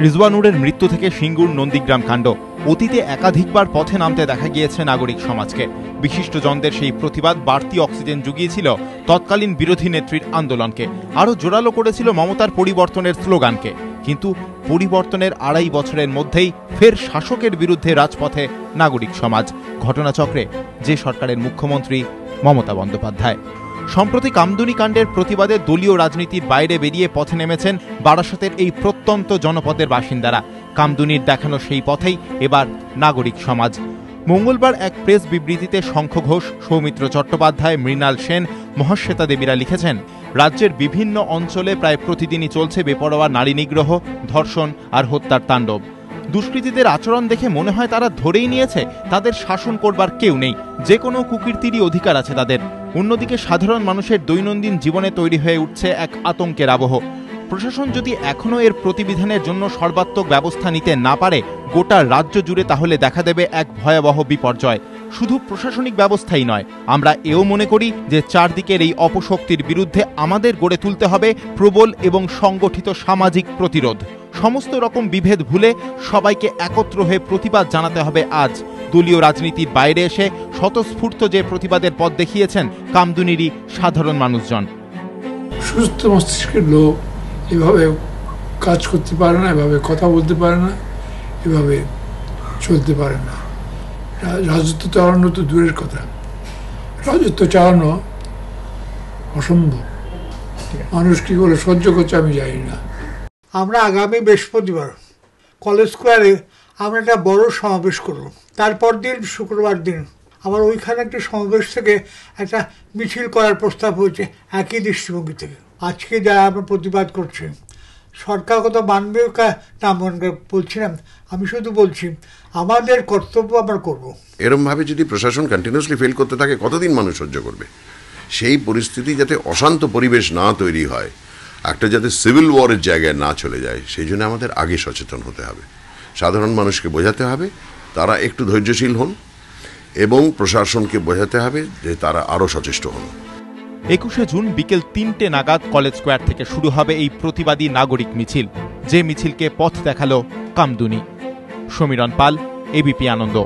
রিজওয়ানুরের মৃত্যু থেকে সিঙ্গুর নন্দীগ্রাম কাণ্ড। অতীতে একাধিকবার পথে নামতে দেখা গিয়েছে নাগরিক সমাজকে। বিশিষ্টজনদের সেই প্রতিবাদ বাড়তি অক্সিজেন জুগিয়েছিল তৎকালীন বিরোধী নেত্রীর আন্দোলনকে, আরও জোরালো করেছিল মমতার পরিবর্তনের স্লোগানকে। কিন্তু পরিবর্তনের ২.৫ বছরের মধ্যেই ফের শাসকের বিরুদ্ধে রাজপথে নাগরিক সমাজ। ঘটনাচক্রে যে সরকারের মুখ্যমন্ত্রী মমতা বন্দ্যোপাধ্যায়। সম্প্রতি কামদুনি কাণ্ডের প্রতিবাদে দলীয় রাজনীতির বাইরে বেরিয়ে পথে নেমেছেন বারাসতের এই প্রত্যন্ত জনপদের বাসিন্দারা। কামদুনির দেখানো সেই পথেই এবার নাগরিক সমাজ। মঙ্গলবার এক প্রেস বিবৃতিতে শঙ্খ ঘোষ, সৌমিত্র চট্টোপাধ্যায়, মৃণাল সেন, মহাশ্বেতা দেবীরা লিখেছেন, রাজ্যের বিভিন্ন অঞ্চলে প্রায় প্রতিদিনই চলছে বেপরোয়া নারী নিগ্রহ, ধর্ষণ আর হত্যার তাণ্ডব। দুষ্কৃতীদের আচরণ দেখে মনে হয় তারা ধরেই নিয়েছে তাদের শাসন করবার কেউ নেই, যে কোনো কুকীর্তিরই অধিকার আছে তাদের। অন্যদিকে সাধারণ মানুষের দৈনন্দিন জীবনে তৈরি হয়ে উঠছে এক আতঙ্কের আবহ। প্রশাসন যদি এখনও এর প্রতিবিধানের জন্য সর্বাত্মক ব্যবস্থা নিতে না পারে গোটা রাজ্য জুড়ে, তাহলে দেখা দেবে এক ভয়াবহ বিপর্যয়। শুধু প্রশাসনিক ব্যবস্থাই নয়, আমরা এও মনে করি যে চারদিকের এই অপশক্তির বিরুদ্ধে আমাদের গড়ে তুলতে হবে প্রবল এবং সংগঠিত সামাজিক প্রতিরোধ। সমস্ত রকম বিভেদ ভুলে সবাইকে একত্র হয়ে প্রতিবাদ জানাতে হবে আজ। দলীয় রাজনীতির বাইরে এসে স্বতঃস্ফূর্ত যে প্রতিবাদের পথ দেখিয়েছেন কামদুনিরই সাধারণ মানুষজন। সুস্থ মস্তিষ্কের লোক এভাবে কাজ করতে পারে না, এভাবে কথা বলতে পারে না, এভাবে চলতে পারে না। রাজত্ব চালানো তো দূরের কথা, রাজত্ব চালানো অসম্ভব। মানুষ কি করে সহ্য করছে আমি জানি না। আমরা আগামী বৃহস্পতিবার কলেজ স্কোয়ারে আমরা একটা বড় সমাবেশ করব। তারপর দিন শুক্রবার দিন আবার ওইখানে একটা সমাবেশ থেকে একটা মিছিল করার প্রস্তাব হয়েছে একই দৃষ্টিভঙ্গি থেকে। আজকে যারা আমরা প্রতিবাদ করছি, সরকার কথা মানবে তা মনে বলছিলাম, আমি শুধু বলছি আমাদের কর্তব্য আমরা করব। এরমভাবে যদি প্রশাসন কন্টিনিউসলি ফেল করতে থাকে কতদিন মানুষ সহ্য করবে? সেই পরিস্থিতি যাতে অশান্ত পরিবেশ না তৈরি হয়, একটা যাতে সিভিল ওয়ারের জায়গায় না চলে যায়, সেই জন্য আমাদের আগে সচেতন হতে হবে। সাধারণ মানুষকে বোঝাতে হবে তারা একটু ধৈর্যশীল হন, এবং প্রশাসনকে বোঝাতে হবে যে তারা আরও সচেষ্ট হন। ২১শে জুন বিকেল ৩টে নাগাদ কলেজ স্কোয়ার থেকে শুরু হবে এই প্রতিবাদী নাগরিক মিছিল, যে মিছিলকে পথ দেখালো কামদুনি। সমীরণ পাল, এবিপি আনন্দ।